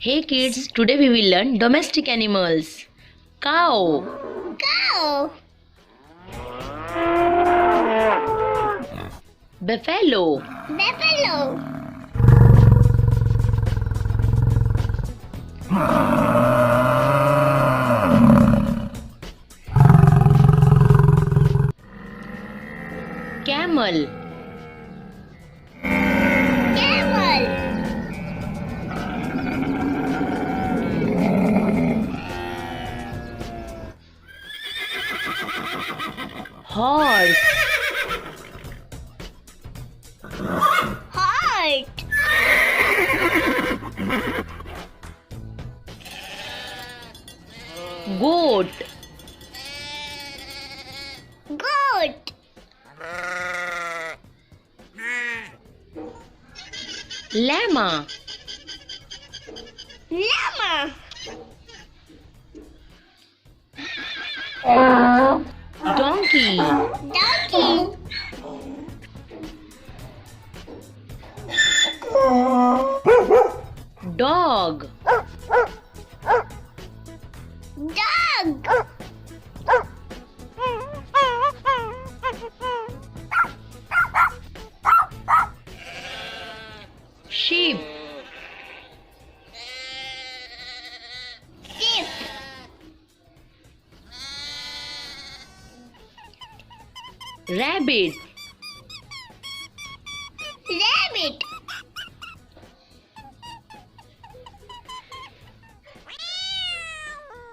Hey kids, today we will learn domestic animals. Cow, Cow, buffalo, buffalo, camel, camel, horse, heart, goat, goat, llama, llama, donkey, donkey, dog, dog, sheep, sheep, rabbit, rabbit,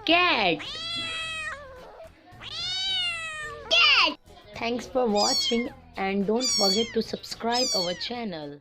cat. cat. Thanks for watching and don't forget to subscribe our channel.